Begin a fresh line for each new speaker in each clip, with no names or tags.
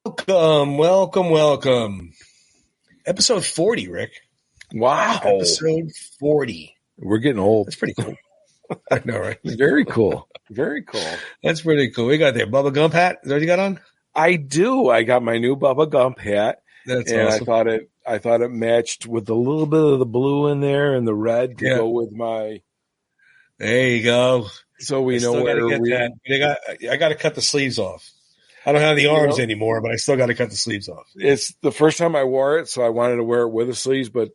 Welcome. Episode 40, Rick.
Wow.
Episode 40.
We're getting old.
That's pretty cool. I know, right?
Very cool. Very cool.
That's pretty cool. We got there. Bubba Gump hat. Is that what you got on?
I do. I got my new Bubba Gump hat.
That's
and
awesome.
I thought it matched with a little bit of the blue in there and the red to go with my.
There you go.
So we know where we.
I got to cut the sleeves off. I don't have the arms anymore, but I still got to cut the sleeves off.
It's the first time I wore it, so I wanted to wear it with the sleeves, but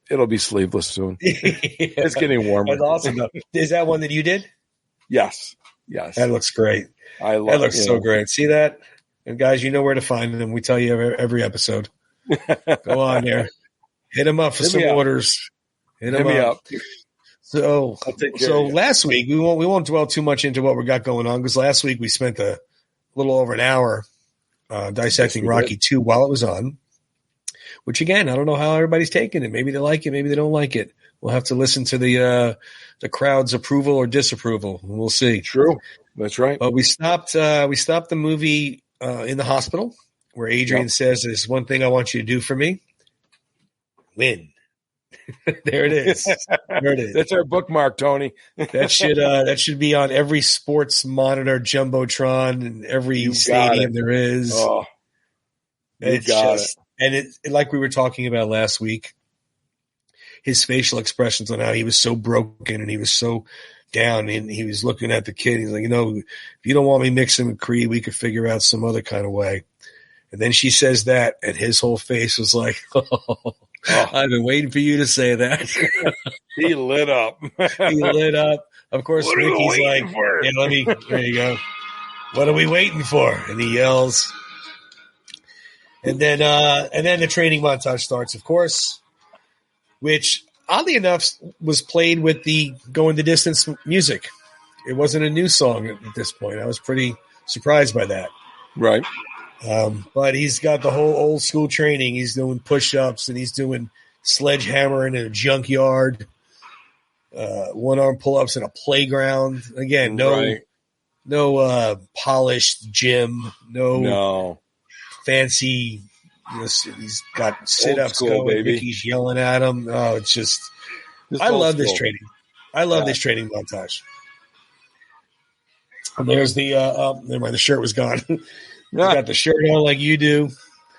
it'll be sleeveless soon. It's getting warmer.
That's awesome. Is that one that you did?
Yes.
That looks great.
I love
that. Looks so great. See that? And guys, you know where to find them. We tell you every episode. Go on there. Hit them up for some orders. Hit me up. So last week, we won't dwell too much into what we got going on because last week we spent a little over an hour dissecting Rocky 2 while it was on, which again, I don't know how everybody's taking it. Maybe they like it. Maybe they don't like it. We'll have to listen to the crowd's approval or disapproval. And we'll see.
True. That's right.
But we stopped the movie in the hospital where Adrian says, there's one thing I want you to do for me. Win. There it is.
That's our bookmark, Tony.
That should be on every sports monitor jumbotron and every stadium there is.
Oh,
it's just, and it like we were talking about last week. His facial expressions on how he was so broken and he was so down, and he was looking at the kid. He's like, if you don't want me mixing with Creed, we could figure out some other kind of way. And then she says that, and his whole face was like, I've been waiting for you to say that.
He lit up.
Of course, Mickey's like, there you go. What are we waiting for? And he yells. And then the training montage starts, of course, which oddly enough was played with the Going the Distance music. It wasn't a new song at this point. I was pretty surprised by that.
Right.
But he's got the whole old school training. He's doing push-ups and he's doing sledgehammer in a junkyard, one-arm pull-ups in a playground. Again, no polished gym, no fancy. He's got sit-ups going.
Baby.
Mickey's yelling at him. Oh, it's just I love this training. I love this training montage. And there's the never mind, the shirt was gone. He's got the shirt on like you do.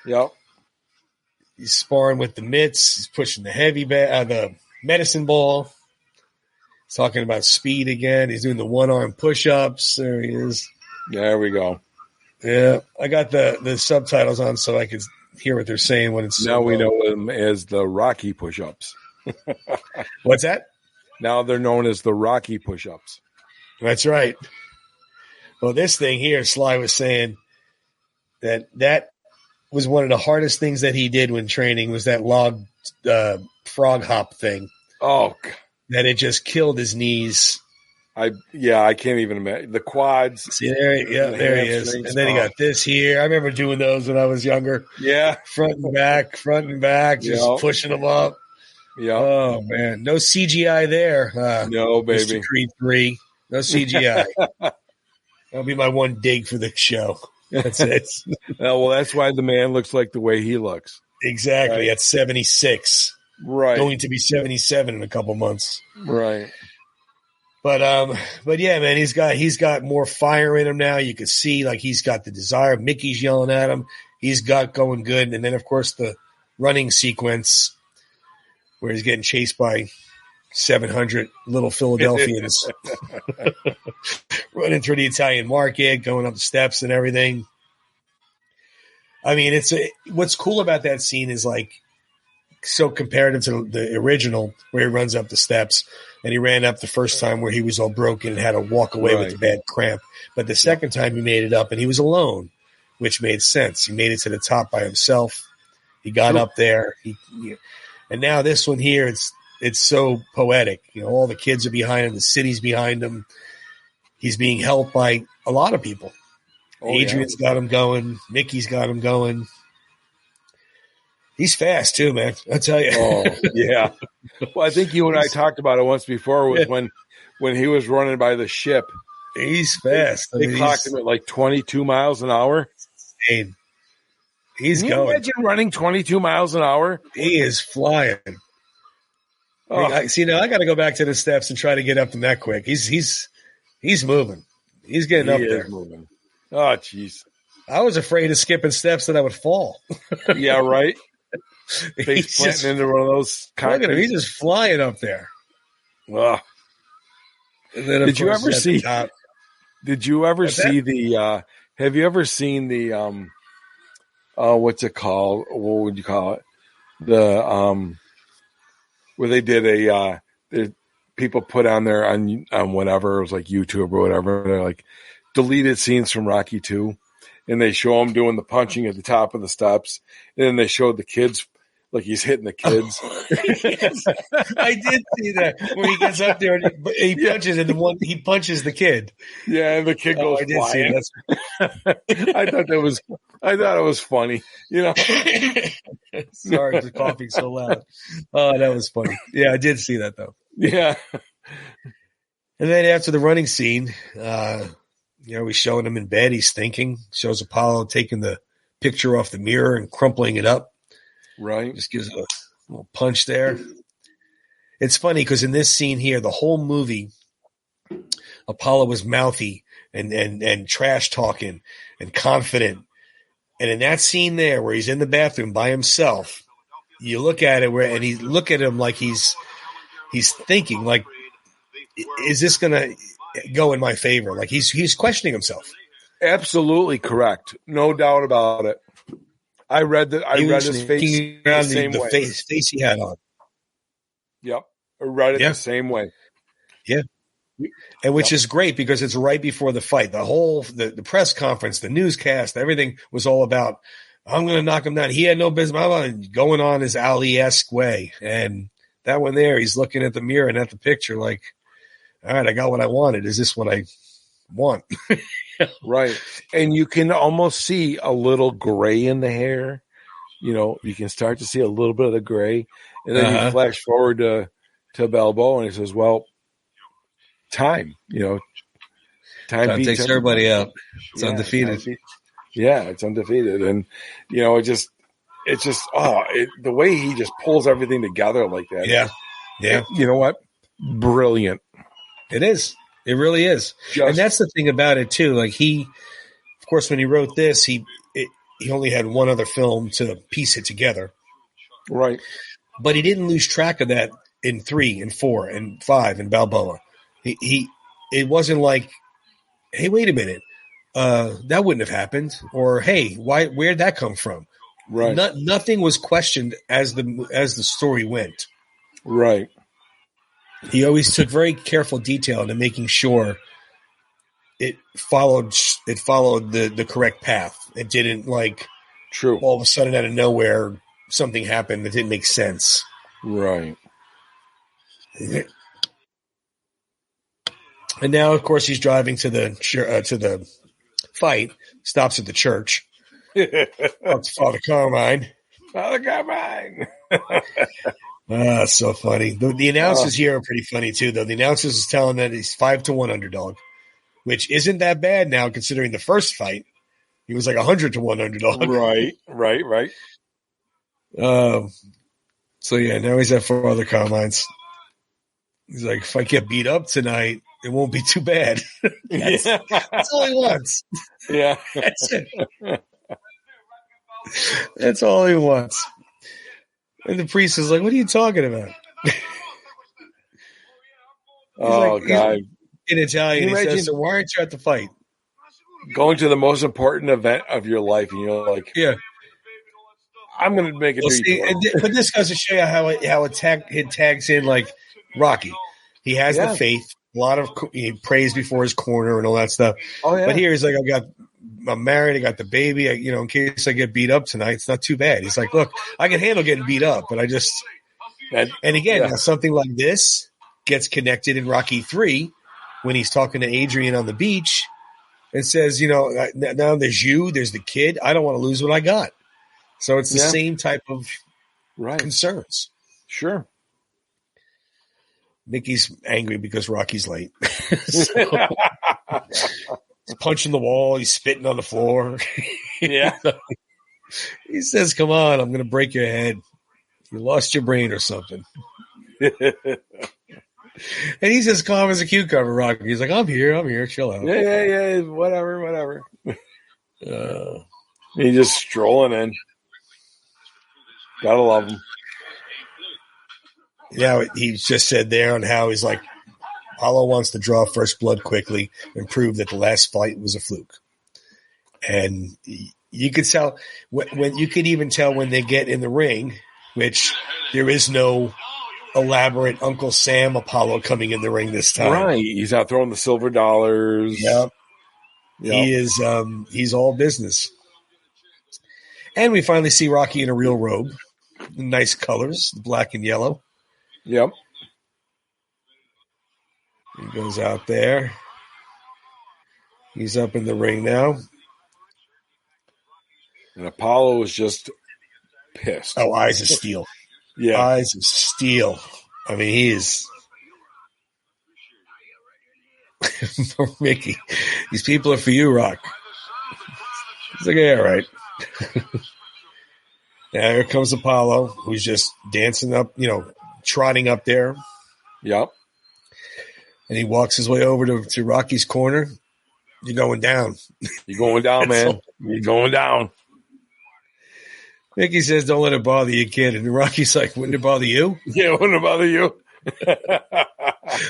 Yep.
He's sparring with the mitts. He's pushing the the medicine ball. He's talking about speed again. He's doing the one-arm push-ups. There he is.
There we go.
Yeah. I got the subtitles on so I could hear what they're saying when it's
now we know them as the Rocky push-ups.
What's that?
Now they're known as the Rocky push-ups.
That's right. Well, this thing here, Sly was saying that was one of the hardest things that he did when training was that log frog hop thing.
Oh,
that it just killed his knees.
I can't even imagine the quads.
See there he is. And then he got this here. I remember doing those when I was younger.
Yeah,
front and back, just pushing them up.
Yeah.
Oh man, no CGI there.
No, baby.
Mr. Creed 3, no CGI. That'll be my one dig for the show. That's it.
Well, that's why the man looks like the way he looks.
Exactly. Right. At 76.
Right.
Going to be 77 in a couple months.
Right.
But yeah, man, he's got more fire in him now. You can see like he's got the desire. Mickey's yelling at him. He's got going good. And then of course the running sequence where he's getting chased by 700 little Philadelphians running through the Italian market, going up the steps and everything. I mean, what's cool about that scene is like so comparative to the original where he runs up the steps and he ran up the first time where he was all broken and had to walk away with the bad cramp. But the second time he made it up and he was alone, which made sense. He made it to the top by himself. He got up there. And now this one here, it's so poetic. All the kids are behind him. The city's behind him. He's being helped by a lot of people. Adrian's got him going. Mickey's got him going. He's fast too, man. I tell you.
Oh, yeah. Well, I think you and I talked about it once before was when he was running by the ship.
He's fast.
They clocked him at like 22 miles an hour.
Insane. He's
Can you
going.
imagine running 22 miles an hour?
He is flying.
Oh,
See, now I got to go back to the steps and try to get up them that quick. He's moving. He's getting up
he
there.
is moving. Oh, jeez.
I was afraid of skipping steps that I would fall.
Yeah, right.
He's
Face
just,
planting into one of those
look at him.
concrete.
He's just flying up there.
Ugh.
And then, of
Did you
course,
ever
at the
see?
top-
Did you ever
What's
see the? Have you ever seen the? What's it called? What would you call it? The where they did the people put on there on whatever, it was like YouTube or whatever. They're like deleted scenes from Rocky 2, and they show him doing the punching at the top of the steps, and then they showed the kids. Like he's hitting the kids.
Yes, I did see that when he gets up there and he punches and he punches the kid.
Yeah, and the kid goes
I did
flying.
see that.
I thought it was funny. You know.
Sorry for coughing so loud. Oh, that was funny. Yeah, I did see that though.
Yeah.
And then after the running scene, he's showing him in bed. He's thinking. Shows Apollo taking the picture off the mirror and crumpling it up.
Right.
Just gives a little punch there. It's funny because in this scene here, the whole movie, Apollo was mouthy and trash talking and confident. And in that scene there where he's in the bathroom by himself, you look at it and he look at him like he's thinking like, is this going to go in my favor? Like he's questioning himself.
Absolutely correct. No doubt about it. I read his face the same way.
Face he had on.
Yep. I read it the same way.
Yeah. And which is great because it's right before the fight. The whole the press conference, the newscast, everything was all about, I'm going to knock him down. He had no business going on his Ali-esque way. And that one there, he's looking at the mirror and at the picture like, all right, I got what I wanted. Is this what I want?
Right. And you can almost see a little gray in the hair. You know, you can start to see a little bit of the gray. And then you flash forward to Balboa and he says, well, time
takes everybody out. It's undefeated.
It's undefeated. And, the way he just pulls everything together like that.
Yeah. Yeah.
You know what? Brilliant.
It is. It really is. And that's the thing about it too. Like of course, when he wrote this, he only had one other film to piece it together.
Right.
But he didn't lose track of that in 3 and 4 and 5 and Balboa. It wasn't like, hey, wait a minute. That wouldn't have happened. Or, hey, where'd that come from?
Right.
Nothing was questioned as the story went.
Right.
He always took very careful detail into making sure it followed the correct path. It didn't
true.
All of a sudden out of nowhere something happened that didn't make sense.
Right.
And now, of course, he's driving to the fight. Stops at the church. Talks to Father Carmine.
Father Carmine.
So funny. The announcers here are pretty funny too, though. The announcers is telling that he's 5-1 underdog, which isn't that bad now considering the first fight. He was like 100-1 underdog.
Right.
So yeah, now he's at Father Carmine's. He's like, if I get beat up tonight, it won't be too bad. That's all he wants.
Yeah.
That's it. That's all he wants. And the priest is like, what are you talking about?
God.
In Italian, he says, so why aren't you at the fight?
Going to the most important event of your life, and you're like,
yeah,
I'm going to make it.
But this goes to show you how it tags in like Rocky. He has the faith, a lot of praise before his corner and all that stuff.
Oh, yeah.
But here he's like, I'm married, I got the baby. In case I get beat up tonight, it's not too bad. He's like, look, I can handle getting beat up, but I just. And again, now something like this gets connected in Rocky 3 when he's talking to Adrian on the beach and says, now there's the kid. I don't want to lose what I got. So it's the same type of concerns.
Sure.
Mickey's angry because Rocky's late. He's punching the wall. He's spitting on the floor.
Yeah.
He says, "Come on, I'm going to break your head. You lost your brain or something." And he's as calm as a cucumber, Rocky. He's like, I'm here, chill out.
Yeah, whatever. He's just strolling in. Gotta love him.
Yeah, he just said there on how he's like, Apollo wants to draw first blood quickly and prove that the last fight was a fluke. And you could tell when you could even tell when they get in the ring, which there is no elaborate Uncle Sam Apollo coming in the ring this time.
Right. He's not throwing the silver dollars.
Yep. He is he's all business. And we finally see Rocky in a real robe. Nice colors, black and yellow.
Yep.
He goes out there. He's up in the ring now.
And Apollo is just pissed.
Oh, eyes of steel.
Yeah.
Eyes of steel. I mean, he is. Mickey, these people are for you, Rock. He's like, yeah, right. Now here comes Apollo, who's just dancing up, trotting up there.
Yep.
And he walks his way over to Rocky's corner. You're going down.
You're going down, man. You're going down.
Mickey says, don't let it bother you, kid. And Rocky's like, wouldn't it bother you?
Yeah, wouldn't it bother you?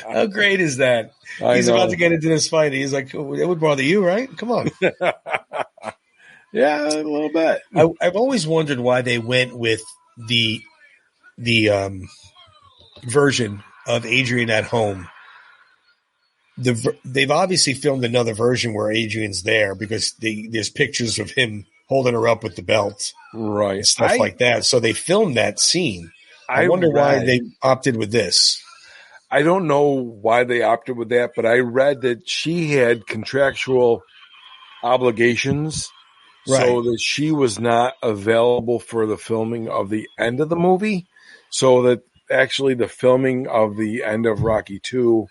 How great is that? He's about to get into this fight. He's like, it would bother you, right? Come on.
Yeah, a little bit.
I've always wondered why they went with the version of Adrian at home. They've obviously filmed another version where Adrian's there because there's pictures of him holding her up with the belt,
right?
And stuff like that. So they filmed that scene. I wonder why they opted with this.
I don't know why they opted with that, but I read that she had contractual obligations, right, so that she was not available for the filming of the end of the movie. So that actually the filming of the end of Rocky II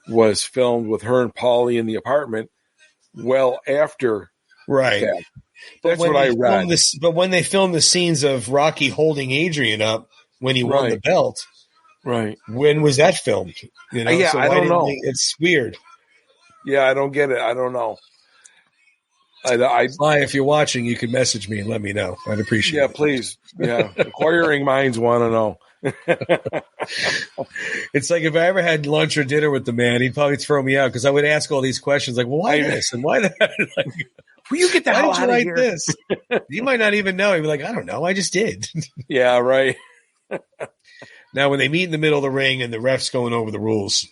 was filmed with her and Paulie in the apartment well after.
Right.
That. That's what I read.
But when they filmed the scenes of Rocky holding Adrian up when he won the belt,
right?
When was that filmed?
Yeah, so I don't know.
It's weird.
Yeah, I don't get it. I don't know.
If you're watching, you can message me and let me know. I'd appreciate it.
Yeah, please. Yeah, acquiring minds want to know.
It's like if I ever had lunch or dinner with the man, he'd probably throw me out because I would ask all these questions like, well, why this and why that? Like,
will you get the hell out of here?
Why did you write this? You might not even know. He'd be like, I don't know. I just did.
Yeah, right.
Now, when they meet in the middle of the ring and the ref's going over the rules,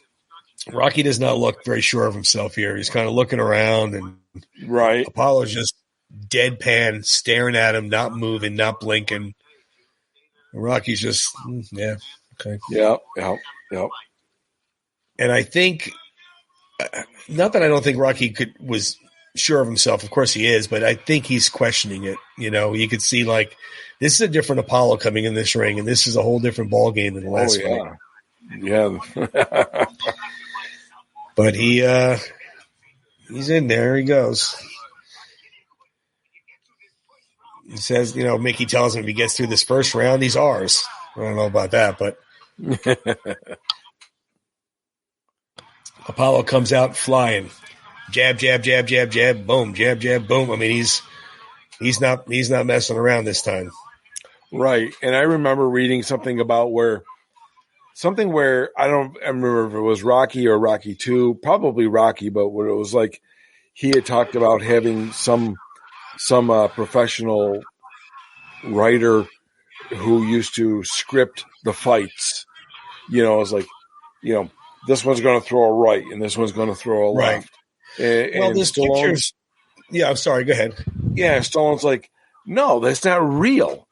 Rocky does not look very sure of himself here. He's kind of looking around, and Apollo's just deadpan, staring at him, not moving, not blinking. And Rocky's just, yeah, okay.
Yeah.
And I think, not that I don't think Rocky was sure of himself. Of course he is, but I think he's questioning it. You could see like, this is a different Apollo coming in this ring, and this is a whole different ball game than the last fight.
Yeah.
But he's in there. He goes. He says, Mickey tells him if he gets through this first round, he's ours. I don't know about that, but Apollo comes out flying. Jab, jab, jab, jab, jab, boom, jab, jab, boom. I mean, he's not messing around this time.
Right. And I remember reading something about where I don't remember if it was Rocky or Rocky II, probably Rocky, but where it was like he had talked about having some professional writer who used to script the fights. It was like, this one's going to throw a right and this one's going to throw a left.
Well, there's pictures. Yeah, I'm sorry. Go ahead.
Yeah, Stallone's like, no, that's not real.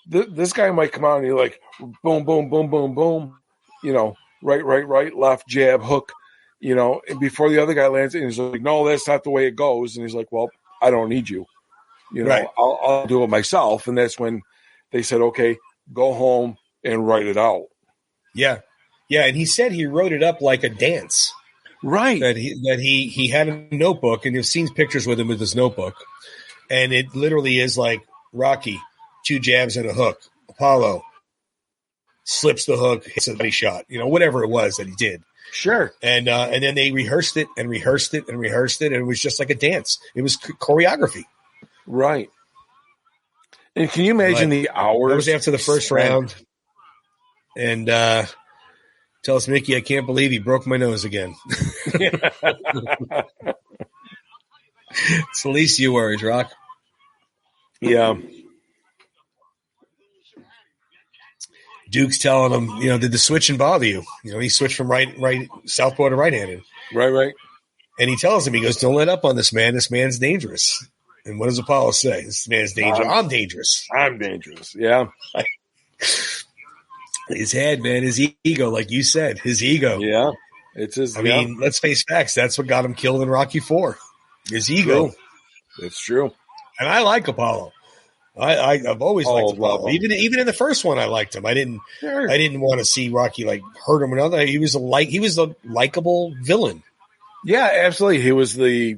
This guy might come out and he's like, boom, boom, boom, boom, boom. Right, left, jab, hook. And before the other guy lands, and he's like, no, that's not the way it goes. And he's like, well, I don't need you. I'll do it myself. And that's when they said, okay, go home and write it out.
Yeah. Yeah. And he said he wrote it up like a dance.
Right.
That he had a notebook, and you've seen pictures with him with his notebook. And it literally is like Rocky, 2 jabs and a hook. Apollo slips the hook, hits a body shot, whatever it was that he did.
Sure.
And then they rehearsed it and rehearsed it and rehearsed it. And it was just like a dance. It was choreography.
Right. And can you imagine the hours?
That was after the first round. And tells Mickey, I can't believe he broke my nose again. It's the least you worries, Rock.
Yeah.
Duke's telling him, did the switching bother you? He switched from right southpaw to right-handed.
Right.
And he tells him, he goes, don't let up on this man. This man's dangerous. And what does Apollo say? This man's dangerous. I'm dangerous.
I'm dangerous. Yeah.
His head, man, his ego, like you said, his ego.
Yeah. It's his.
I mean, let's face facts. That's what got him killed in Rocky IV. His ego.
It's true.
And I like Apollo. I've always liked Apollo. Even in the first one, I liked him. I didn't want to see Rocky like hurt him or nothing. He was a likable villain.
Yeah, absolutely. He was the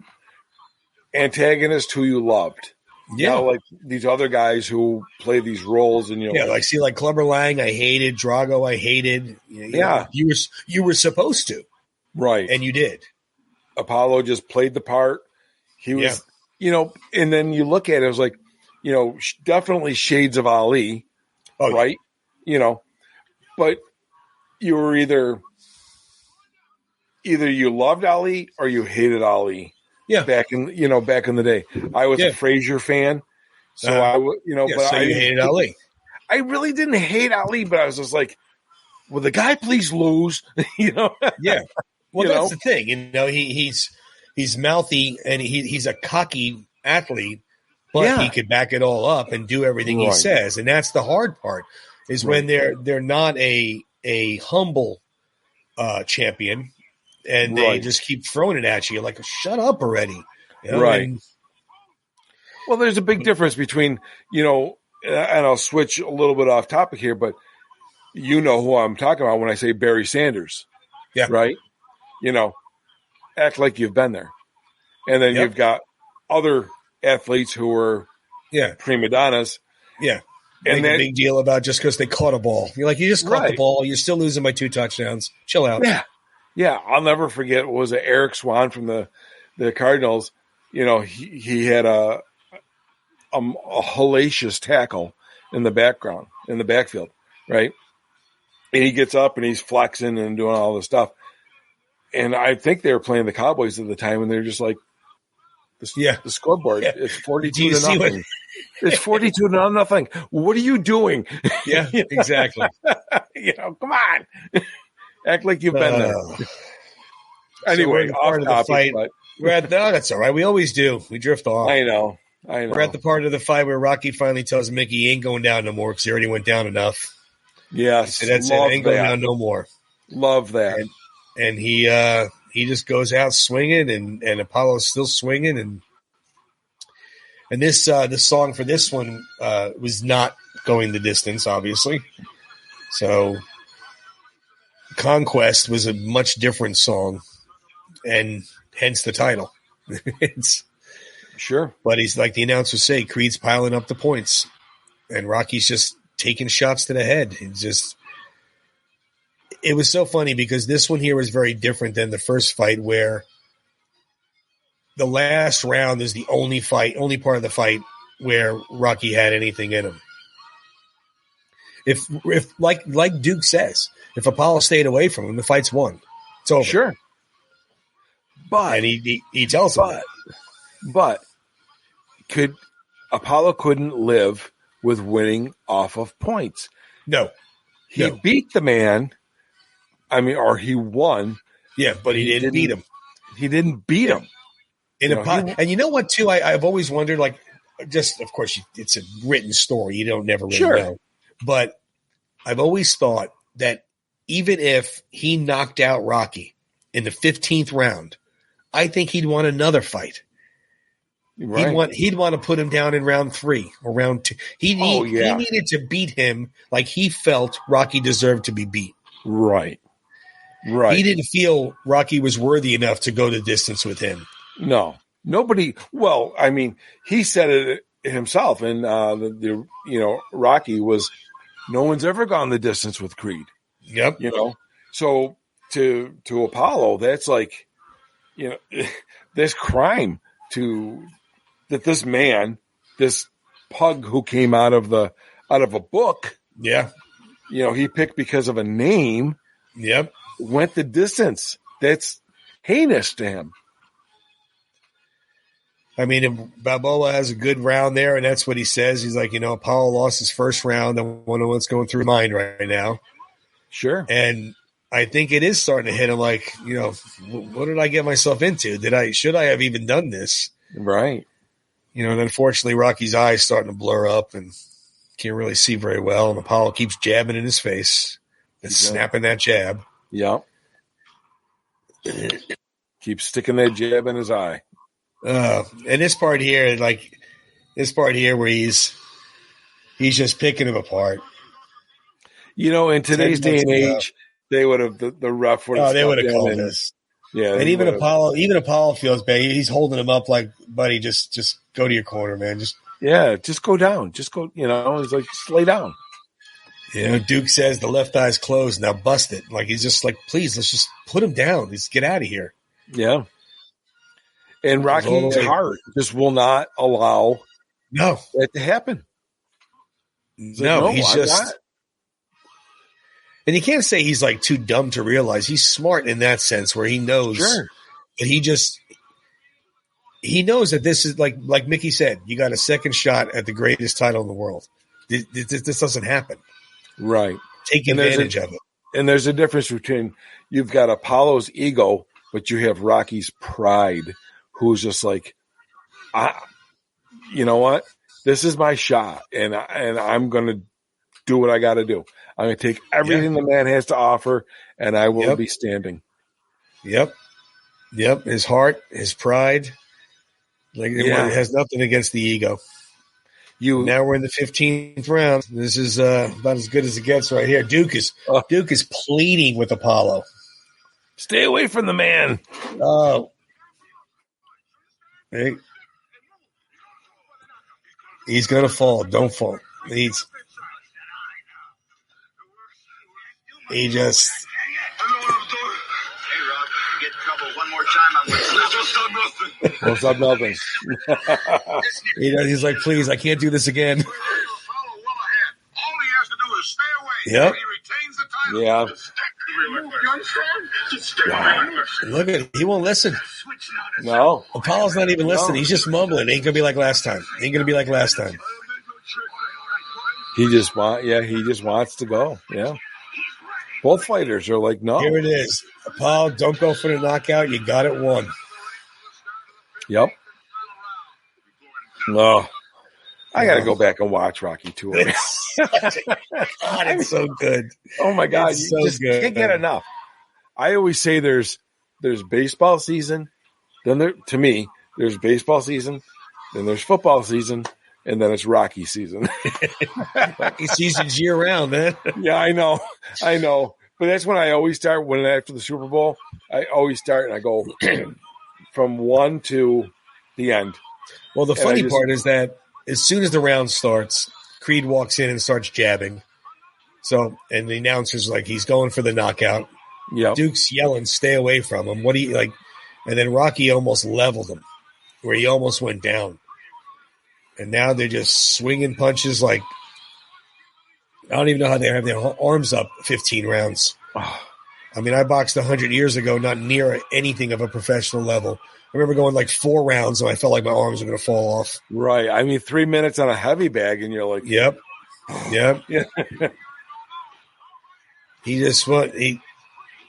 antagonist who you loved.
Yeah,
like these other guys who play these roles, and
like Clubber Lang, I hated Drago. I hated. You were supposed to,
right?
And you did.
Apollo just played the part. He was, and then you look at it, it was like, definitely shades of Ali, right? But you were either you loved Ali or you hated Ali.
Yeah.
Back in the day, I was a Frazier fan, so
so you hated Ali.
I really didn't hate Ali, but I was just like, "Will the guy please lose?"
Yeah. Well, that's the thing. He's mouthy and he's a cocky athlete, but he could back it all up and do everything he says, and that's the hard part. Is when they're not a humble champion. And they just keep throwing it at you. You're like, shut up already.
Right. Well, there's a big difference between, and I'll switch a little bit off topic here, but you know who I'm talking about when I say Barry Sanders.
Yeah.
Right? Act like you've been there. And then you've got other athletes who are prima donnas.
Yeah. And make a big deal about just because they caught a ball. You're like, you just caught the ball. You're still losing by 2 touchdowns. Chill out.
Yeah. Yeah, I'll never forget. Was it Eric Swan from the Cardinals? He had a hellacious tackle in the backfield, right? And he gets up and he's flexing and doing all this stuff. And I think they were playing the Cowboys at the time, and they're just like, the scoreboard is 42 to nothing. It's 42 to nothing. What are you doing?
Yeah, exactly.
Come on. Act like you've been there. Anyway, off topic.
That's all right. We always do. We drift off.
I know.
We're at the part of the fight where Rocky finally tells Mickey he ain't going down no more because he already went down enough.
Yes.
He said, that's it. Ain't going down no more.
Love that.
And he just goes out swinging, and Apollo's still swinging. And this song for this one was not going the distance, obviously. So Conquest was a much different song, and hence the title.
Sure.
But he's like the announcers say, Creed's piling up the points, and Rocky's just taking shots to the head. It was so funny because this one here was very different than the first fight, where the last round is the only part of the fight where Rocky had anything in him. If like Duke says, if Apollo stayed away from him, the fight's won. It's over.
Sure.
And he tells him that.
But Apollo couldn't live with winning off of points.
No.
He beat the man. Or he won.
Yeah, but he didn't beat him.
He didn't beat him.
And you know what, too? I've always wondered, like, just, of course, it's a written story. You don't never really know. But I've always thought that even if he knocked out Rocky in the 15th round, I think he'd want another fight. Right. He'd want to put him down in round 3 or round 2. He needed to beat him like he felt Rocky deserved to be beat.
Right.
He didn't feel Rocky was worthy enough to go the distance with him.
No. Nobody. Well, I mean, he said it himself, and Rocky was. No one's ever gone the distance with Creed.
Yep.
So to Apollo, that's like, this crime that this man, this pug who came out of a book.
Yeah.
He picked because of a name.
Yep.
Went the distance. That's heinous to him.
I mean, Balboa has a good round there, and that's what he says. He's like, Apollo lost his first round. I wonder what's going through his mind right now.
Sure.
And I think it is starting to hit him like, what did I get myself into? Should I have even done this?
Right.
And unfortunately, Rocky's eyes starting to blur up and can't really see very well. And Apollo keeps jabbing in his face and snapping that jab.
Yep. Keeps sticking that jab in his eye.
And this part here where he's just picking him apart.
In today's day and age, they would have the ref would have.
Oh, they would have called this.
Yeah,
and even Apollo feels bad. He's holding him up like, buddy, just go to your corner, man.
Just go down. Just go. He's like, just lay down.
Duke says the left eye's closed. Now bust it. Like he's just like, please, let's just put him down. Let's get out of here.
Yeah. And Rocky's heart just will not allow that to happen.
He's just. And you can't say he's like too dumb to realize he's smart in that sense where he knows that he knows that this is like Mickey said, you got a second shot at the greatest title in the world. This doesn't happen.
Right.
Take advantage of it.
And there's a difference between you've got Apollo's ego, but you have Rocky's pride, who's just like, you know what? This is my shot, and I'm going to do what I got to do. I'm going to take everything the man has to offer, and I will be standing.
Yep. His heart, his pride, it has nothing against the ego. Now we're in the 15th round. This is about as good as it gets right here. Duke is pleading with Apollo.
Stay away from the man.
Oh. Hey. He's going to fall. Don't fall. He just.
Hey, Rock, get in trouble one more time. I'm
Won't stop nothing.
He's like, please, I can't do this again.
All he has to do is stay away.
Yep.
He retains the title.
Yeah.
Look at he won't listen.
No.
Apollo's not even listening. He's just mumbling. Ain't gonna be like last time. Ain't gonna be like last time.
He just wants to go. Yeah. Both fighters are like, no.
Here it is. Apollo, don't go for the knockout. You got it won.
Yep. No. I got to go back and watch Rocky 2.
God, it's so good.
Oh, my God.
It's
You
so
just
good.
can't get enough. I always say there's baseball season. Then to me, there's baseball season. Then there's football season. And then it's Rocky season.
Rocky season's year round, man.
Yeah, I know. But that's when I always start. When after the Super Bowl, I always start and I go from one to the end.
Well, the funny part is that as soon as the round starts, Creed walks in and starts jabbing. So, and the announcer's like, he's going for the knockout.
Yeah.
Duke's yelling, stay away from him. What do you like? And then Rocky almost leveled him, where he almost went down. And now they're just swinging punches like I don't even know how they have their arms up 15 rounds. I mean, I boxed 100 years ago, not near anything of a professional level. I remember going like 4 rounds and I felt like my arms were going to fall off.
Right. I mean, 3 minutes on a heavy bag and you're like,
Yep. Yeah.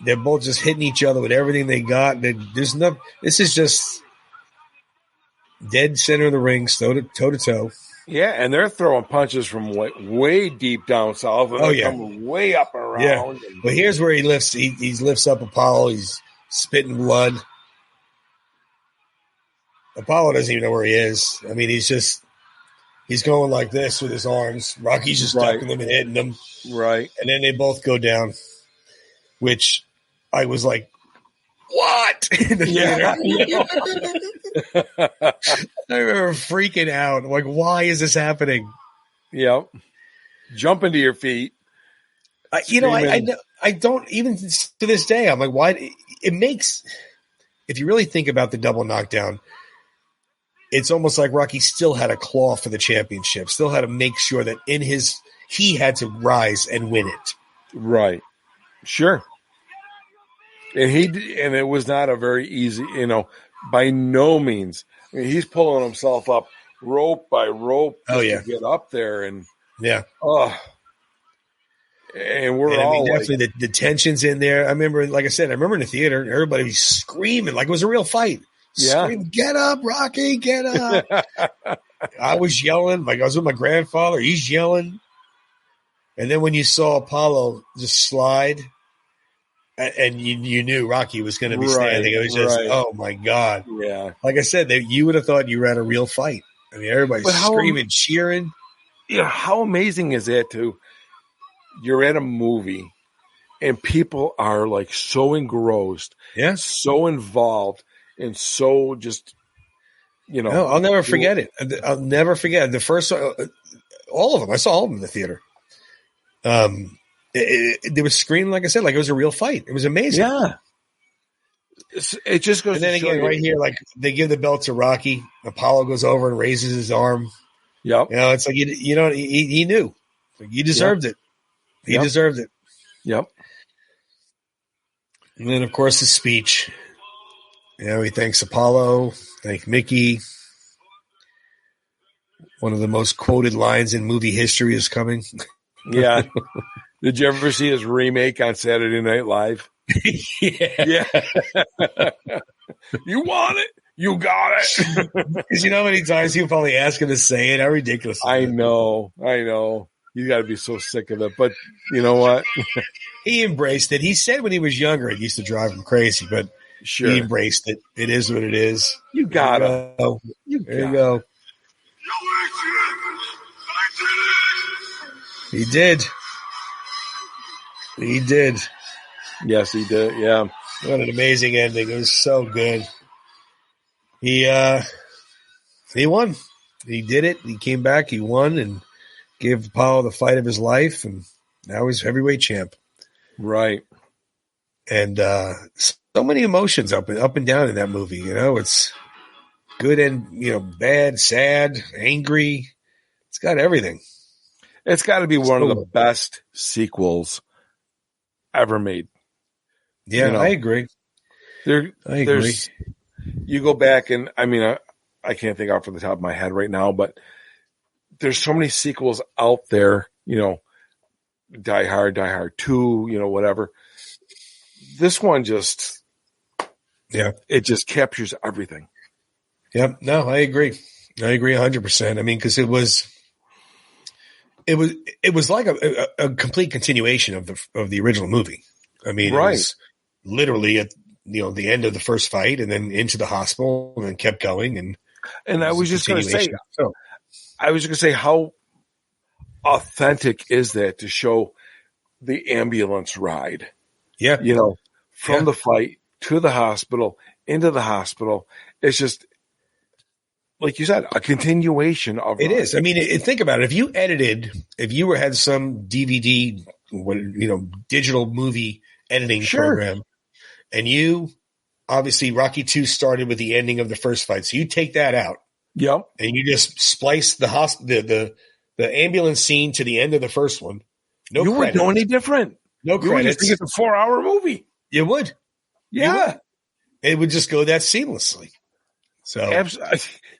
They're both just hitting each other with everything they got. This is just dead center of the ring, toe to toe.
Yeah, and they're throwing punches from way deep down south. And coming way up and around.
Yeah. But here's where he lifts. He lifts up Apollo. He's spitting blood. Apollo doesn't even know where he is. I mean, he's going like this with his arms. Rocky's just ducking them and hitting them.
Right.
And then they both go down, which I was like, what? In the
Yeah.
theater. I remember freaking out. Like, why is this happening?
Yep. Jumping to your feet.
I don't even to this day. I'm like, why? It makes, if you really think about the double knockdown, it's almost like Rocky still had a claw for the championship, still had to make sure that he had to rise and win it.
Right. Sure. And it was not a very easy, by no means. I mean, he's pulling himself up rope by rope to get up there, and and we're all
definitely the tension's in there. I remember, like I said, in the theater, everybody was screaming like it was a real fight.
Yeah,
screaming, "Get up, Rocky, get up!" I was yelling, like I was with my grandfather. He's yelling, and then when you saw Apollo just slide. And you knew Rocky was going to be standing. It was just, oh my God.
Yeah.
Like I said, you would have thought you were at a real fight. I mean, everybody's screaming, cheering.
Yeah. How amazing is that too? You're at a movie and people are like so engrossed, so involved, and so just,
No, I'll never forget it. I'll never forget the first, all of them. I saw all of them in the theater. They were screaming, like I said, like it was a real fight. It was amazing.
Yeah. It just goes.
And then again, right here, like they give the belt to Rocky. Apollo goes over and raises his arm.
Yep.
It's like he knew. Like, he deserved it. He deserved it.
Yep.
And then, of course, his speech. He thanks Apollo, thanks Mickey. One of the most quoted lines in movie history is coming.
Yeah. Did you ever see his remake on Saturday Night Live?
Yeah.
You want it? You got it.
Because how many times you probably ask him to say it? How ridiculous.
I know. You got to be so sick of it. But you know what?
He embraced it. He said when he was younger it used to drive him crazy, but he embraced it. It is what it is.
You got it.
There you go. He did. He did.
Yes, he did. Yeah.
What an amazing ending. It was so good. He won. He did it. He came back. He won and gave Apollo the fight of his life. And now he's heavyweight champ.
Right.
And so many emotions up and down in that movie. It's good and, bad, sad, angry. It's got everything.
It's got to be one of the best sequels ever made.
Yeah, I agree.
I agree. You go back and I can't think off the top of my head right now, but there's so many sequels out there, Die Hard, Die Hard 2, whatever. This one just, it just captures everything.
Yep. No, I agree. I agree 100%. Because it was like a complete continuation of the original movie. It was literally at the end of the first fight, and then into the hospital, and then kept going. And
I was just going to say, how authentic is that to show the ambulance ride?
Yeah,
from the fight to the hospital, into the hospital. It's just, like you said, a continuation of
it. Is. Think about it. If you had some DVD, digital movie editing program, and you obviously Rocky 2 started with the ending of the first fight, so you take that out, and you just splice the ambulance scene to the end of the first one.
You wouldn't know any different.
No credits.
It's a 4-hour movie.
You would.
Yeah,
it would just go that seamlessly. So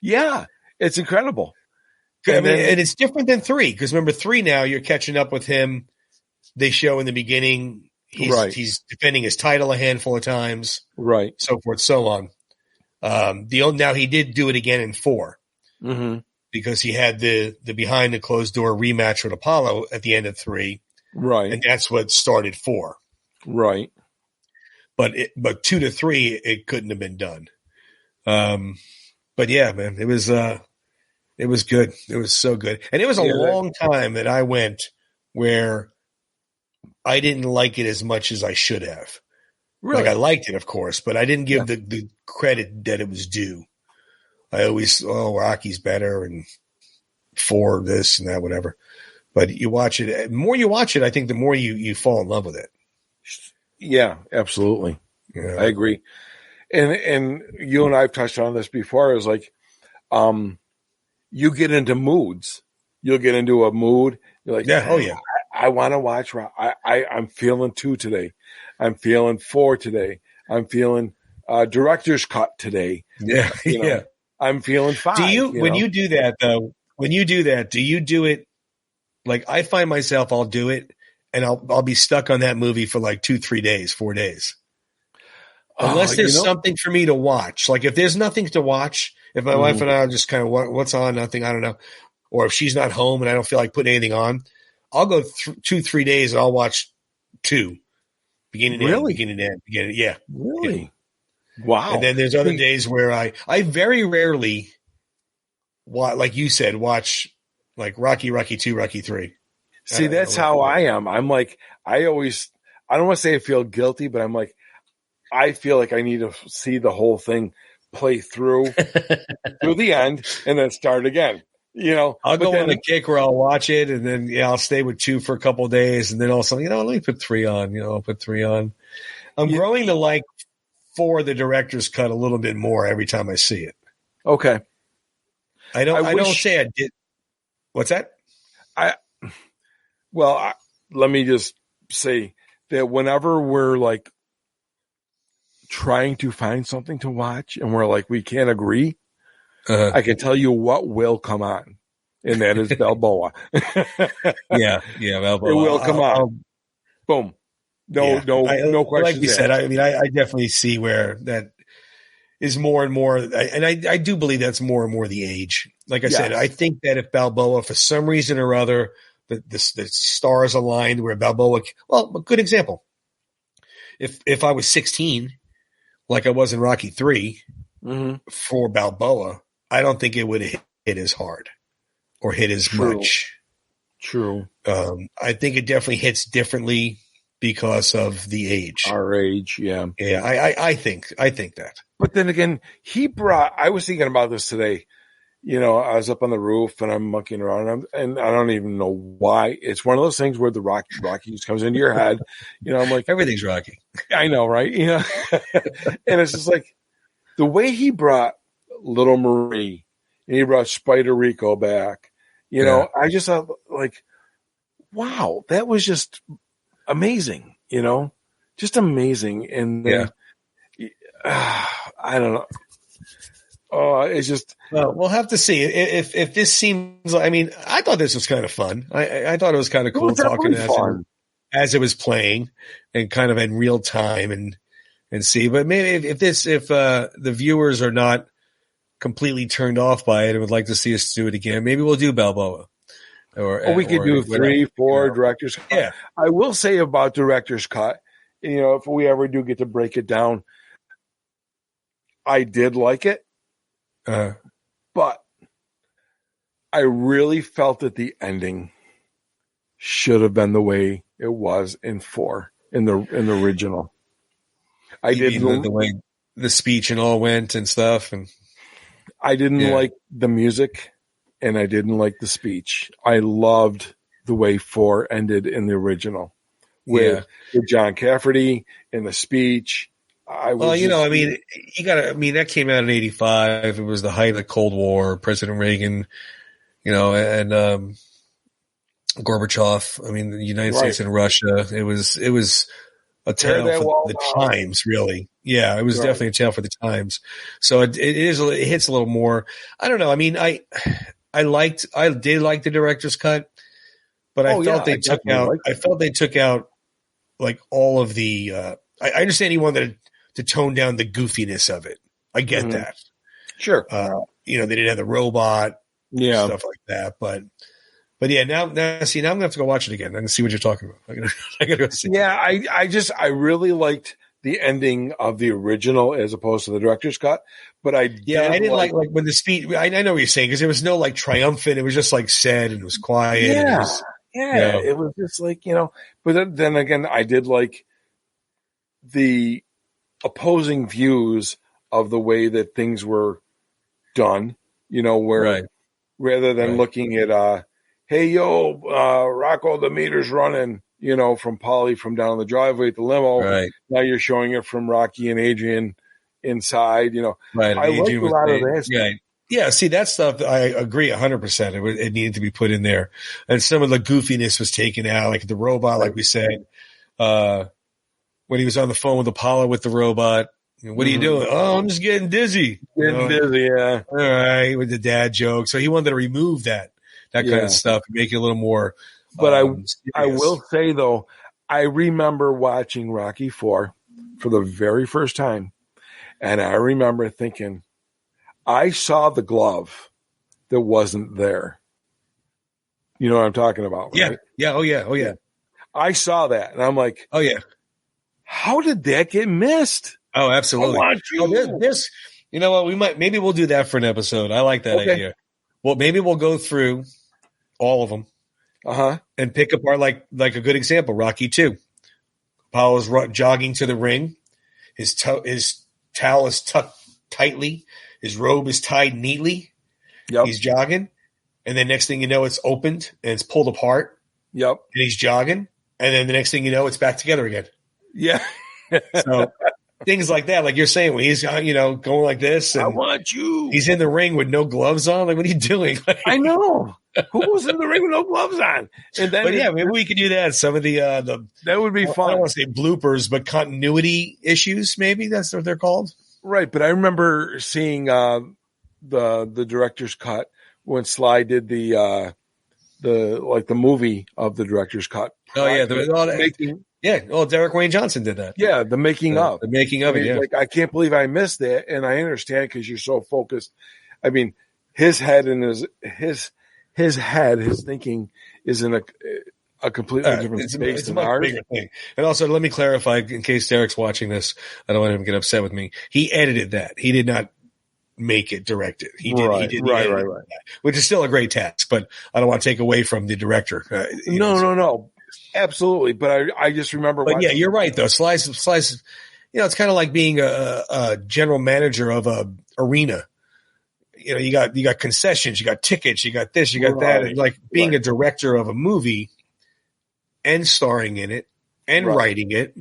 yeah, it's incredible.
And it's different than 3, because remember 3 now you're catching up with him. They show in the beginning he's defending his title a handful of times,
right?
So forth, so on. Now he did do it again in 4, because he had the behind the closed door rematch with Apollo at the end of 3,
right?
And that's what started 4,
right?
But 2 to 3 it couldn't have been done. But yeah, man, it was good. It was so good. And it was a long time that I went where I didn't like it as much as I should have.
Really?
Like I liked it, of course, but I didn't give the credit that it was due. I always, Rocky's better and 4 this and that, whatever. But you watch it, the more you watch it, I think the more you fall in love with it.
Yeah, absolutely.
Yeah.
I agree. And you and I have touched on this before. It was like, you get into moods. You'll get into a mood. You're like,
Yeah. Oh yeah.
I want to watch. I'm feeling 2 today. I'm feeling 4 today. I'm feeling director's cut today.
Yeah.
You know,
Yeah.
I'm feeling 5.
Do you, when you do that though, do you do it? Like I find myself, I'll do it and I'll be stuck on that movie for like 2-3 days, 4 days. Unless there's something for me to watch. Like if there's nothing to watch, if my wife and I are just kind of what's on, nothing, I don't know. Or if she's not home and I don't feel like putting anything on, I'll go 2-3 days and I'll watch 2. Beginning to end. Yeah.
Really?
Yeah.
Wow.
And then there's other days where I very rarely, like you said, watch like Rocky 2, Rocky 3.
See, that's how I am. I'm like, I don't want to say I feel guilty, but I'm like, I feel like I need to see the whole thing play through the end and then start again. You know,
I'll go on the kick where I'll watch it and then I'll stay with 2 for a couple of days and then also, let me put 3 on. I'll put 3 on. I'm growing to like 4 the director's cut a little bit more every time I see it.
Okay.
I don't say I did. What's that?
Let me just say that whenever we're like trying to find something to watch and we're like, we can't agree, I can tell you what will come on, and that is Balboa.
yeah, Balboa.
It will come on. Boom. No questions.
Like you said, I mean, I definitely see where that is more and more, and I do believe that's more and more the age. Like I said, I think that if Balboa, for some reason or other, the stars aligned where Balboa, a good example. If I was 16, like I was in Rocky 3, for Balboa, I don't think it would hit as hard or hit as much.
True.
I think it definitely hits differently because of the age.
Our age, yeah.
Yeah, I think that.
But then again, I was thinking about this today. I was up on the roof and I'm monkeying around and I don't even know why. It's one of those things where the Rocky just comes into your head. I'm like,
everything's Rocky.
I know, right? And it's just like the way he brought Little Marie and he brought Spider Rico back. I just thought like, wow, that was just amazing. Just amazing. And then, I don't know. Oh, it's just.
Well, we'll have to see if this seems. I mean, I thought this was kind of fun. I thought it was kind of cool talking as it was playing and kind of in real time and see. But maybe if the viewers are not completely turned off by it and would like to see us do it again, maybe we'll do Balboa. Or
we could do 3, 4 director's cut.
Yeah.
I will say about director's cut, if we ever do get to break it down, I did like it. But I really felt that the ending should have been the way it was in 4 in the original. I didn't
the way the speech and all went and stuff, and
I didn't like the music, and I didn't like the speech. I loved the way 4 ended in the original with John Cafferty and the speech.
That came out in 85. It was the height of the Cold War, President Reagan, and Gorbachev. I mean, the United States and Russia. It was a tale for the times, really. Yeah, it was definitely a tale for the times. So it hits a little more. I don't know. I mean, I did like the director's cut, but I felt they took out like all of the. I understand you wanted to tone down the goofiness of it. I get that.
Sure.
They didn't have the robot, stuff like that. But yeah, now I'm gonna have to go watch it again and see what you're talking about. I gotta go see.
Yeah, I really liked the ending of the original as opposed to the director's cut. But I didn't
like when the speech. I know what you're saying because there was no like triumphant. It was just like sad and it was quiet.
Yeah, it was just like But then again, I did like the opposing views of the way that things were done, where
Right.
rather than
Right.
looking at, hey, yo, Rocco, the meter's running, from Polly from down the driveway at the limo.
Right.
Now you're showing it from Rocky and Adrian inside,
Right.
I like a
was
lot of
saying-
that.
Yeah. Yeah. See, that stuff, I agree 100%. It needed to be put in there. And some of the goofiness was taken out, like the robot, like we said, when he was on the phone with Apollo with the robot. What are you doing? Oh, I'm just getting dizzy.
Getting busy, yeah.
All right, with the dad joke. So he wanted to remove that kind
Yeah.
of stuff, make it a little more.
But I
serious.
will say, though, I remember watching Rocky IV for the very first time, and I remember thinking, I saw the glove that wasn't there. You know what I'm talking about, right?
Yeah. Oh yeah.
I saw that, and I'm like,
Oh yeah.
how did that get missed?
Oh, absolutely.
I want you.
Oh, this, you know what? Maybe we'll do that for an episode. I like that
Okay.
idea. Well, maybe we'll go through all of them
Uh-huh.
and pick apart like a good example. Rocky 2. Apollo's jogging to the ring. His towel is tucked tightly. His robe is tied neatly.
Yep.
He's jogging, and then next thing you know, it's opened and it's pulled apart,
Yep.
and he's jogging, and then the next thing you know, it's back together again.
Yeah.
So things like that, like you're saying, when he's going like this,
I
and
want you.
he's in the ring with no gloves on. Like, what are you doing?
I know. Who was in the ring with no gloves on? And then
But yeah, maybe we could do that. Some of the
that would be
I don't
fun.
want to say bloopers, but continuity issues. Maybe that's what they're called.
Right, but I remember seeing the director's cut when Sly did the movie of the director's cut.
Oh yeah, Derek Wayne Johnson did that.
the making of.
The making of it. Yeah,
Like, I can't believe I missed that, and I understand because you're so focused. I mean, his head and his thinking is in a completely different space
it's a
than
much
ours.
bigger thing. And also, let me clarify in case Derek's watching this. I don't want him to get upset with me. He edited that. He did not make it directed. He did.
Right,
he did
right,
edit
right.
that, which is still a great task. But I don't want to take away from the director.
No, absolutely. But I just remember.
But yeah,
watching-
you're right though. Slice. It's kind of like being a general manager of a arena. You got concessions, you got tickets, you got this, you got that. And like being a director of a movie and starring in it and writing it,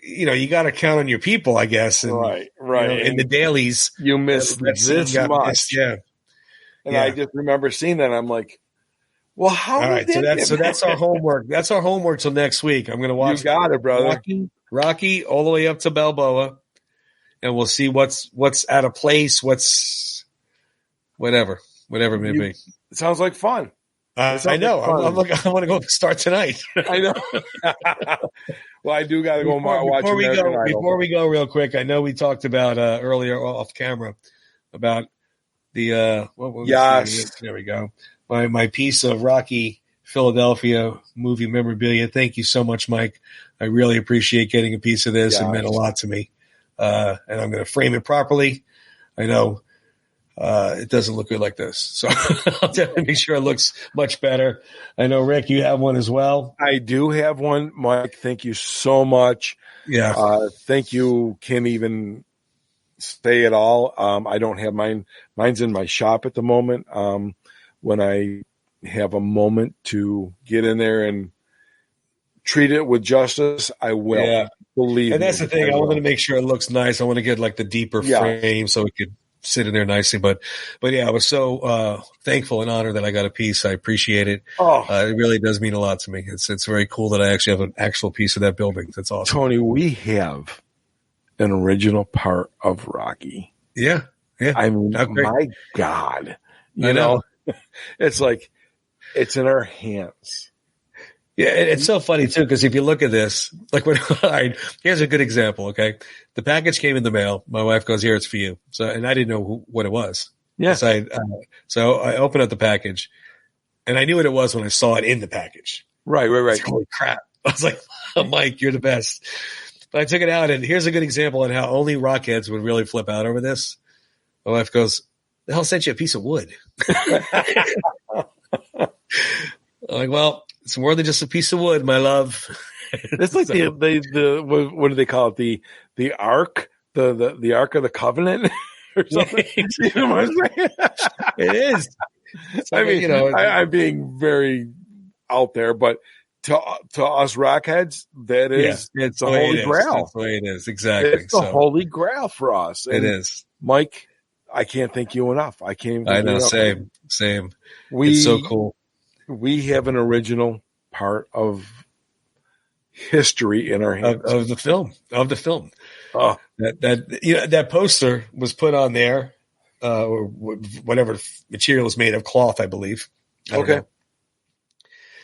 you got to count on your people, I guess. And,
right.
in the dailies,
You missed
that scene
this
got
much.
missed, yeah.
And
Yeah.
I just remember seeing that. And I'm like, well, how?
All right,
did
so that's our homework. That's our homework till next week. I'm going to watch.
You got it, brother.
Rocky all the way up to Balboa, and we'll see what's out of place. What's whatever it may be.
It sounds like fun.
I know. I want to go start tonight.
I know. Well, I do got to go watch American Idol.
Before we go, real quick, I know we talked about earlier off camera about the
Yes.
There we go. My piece of Rocky Philadelphia movie memorabilia. Thank you so much, Mike. I really appreciate getting a piece of this. It meant a lot to me. And I'm going to frame it properly. I know it doesn't look good like this, so I'll definitely make sure it looks much better. I know, Rick, you have one as well.
I do have one, Mike. Thank you so much.
Yeah.
Thank you. Can't even say it all. I don't have mine. Mine's in my shop at the moment. When I have a moment to get in there and treat it with justice, I will.
Yeah.
Believe
And that's
me,
the thing. I
will.
wanted to make sure it looks nice. I want to get like the deeper frame so it could sit in there nicely. But yeah, I was so thankful and honored that I got a piece. I appreciate it.
Oh,
It really does mean a lot to me. It's very cool that I actually have an actual piece of that building. That's awesome.
Tony, we have an original part of Rocky.
Yeah. Yeah.
I mean,
How great.
my God,
I know.
It's like it's in our hands.
Yeah, it's so funny too because if you look at this, like when all right, here's a good example. Okay, the package came in the mail. My wife goes, "Here, it's for you." So, and I didn't know what it was.
Yeah.
So I opened up the package, and I knew what it was when I saw it in the package.
Right.
Like, holy crap! I was like, oh, "Mike, you're the best." But I took it out, and here's a good example on how only rockheads would really flip out over this. My wife goes, "The hell sent you a piece of wood?" I'm like, well, it's more than just a piece of wood, my love.
It's like the what do they call it? the Ark, the Ark of the Covenant or something. You know what I'm saying?
It is.
I mean, I'm being very out there, but to us rockheads, that is it's the Holy Grail.
That's the way it is. Exactly.
It's the Holy Grail for us.
It is.
Mike, I can't thank you enough. I can't even thank you enough.
Same. It's so cool.
We have an original part of history in our hands.
Of the film.
Oh.
That poster was put on there, or whatever material is made of, cloth, I believe. I don't know.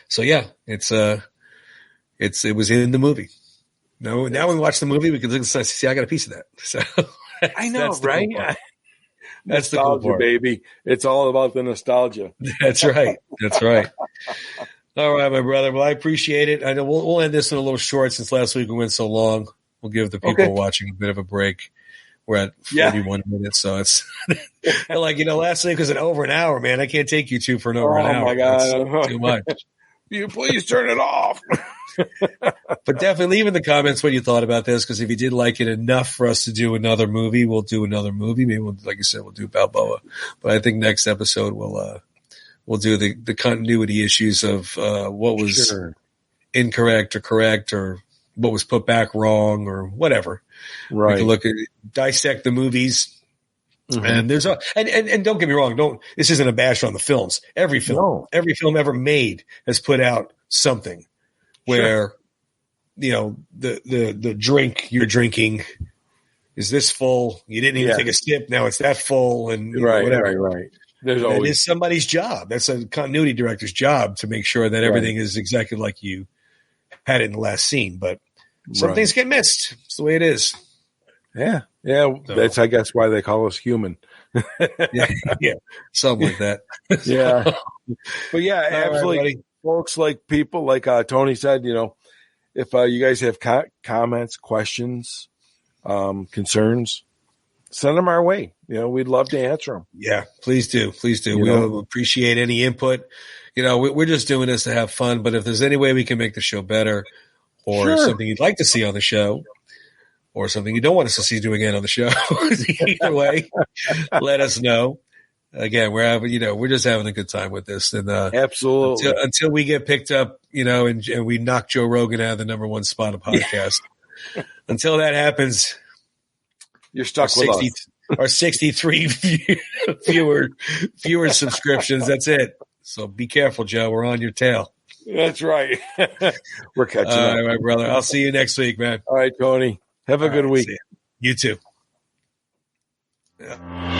So yeah, it was in the movie. Now when we watch the movie, we can look and see I got a piece of that. So
I know, right?
Cool that's
nostalgia,
the cool part,
baby. It's all about the nostalgia.
That's right. All right, my brother. Well, I appreciate it. I know we'll end this in a little short since last week we went so long. We'll give the people watching a bit of a break. We're at 41 minutes, so it's last week was over an hour, man. I can't take you two for over an hour.
Oh my God,
that's too much.
You please turn it off.
But definitely leave in the comments what you thought about this, because if you did like it enough for us to do another movie, we'll do another movie. Maybe like you said, we'll do Balboa. But I think next episode we'll do the continuity issues of what was incorrect or correct, or what was put back wrong, or whatever.
Right.
We can look at dissect the movies. Mm-hmm. And there's and don't get me wrong, this isn't a bash on the films. Every film ever made has put out something where the drink you're drinking is this full, you didn't even take a sip, now it's that full, and whatever.
Right.
That is somebody's job. That's a continuity director's job to make sure that everything is exactly like you had it in the last scene. But some things get missed. It's the way it is.
Yeah. So. That's, I guess, why they call us human.
yeah, something like that.
Yeah. But yeah, absolutely.
Right,
folks, like people, like Tony said, if you guys have comments, questions, concerns, send them our way. We'd love to answer them.
Yeah, please do. We'll appreciate any input. We're just doing this to have fun, but if there's any way we can make the show better, or something you'd like to see on the show, or something you don't want us to see do again on the show, either way, let us know. Again, we're just having a good time with this, and
absolutely
until we get picked up, and we knock Joe Rogan out of the number 1 spot of podcast. Until that happens,
you're stuck with us.
Our 63 fewer subscriptions. That's it. So be careful, Joe. We're on your tail.
That's right. We're catching up.
All right, my brother. I'll see you next week, man.
All right, Tony. Have a good week.
You too. Yeah.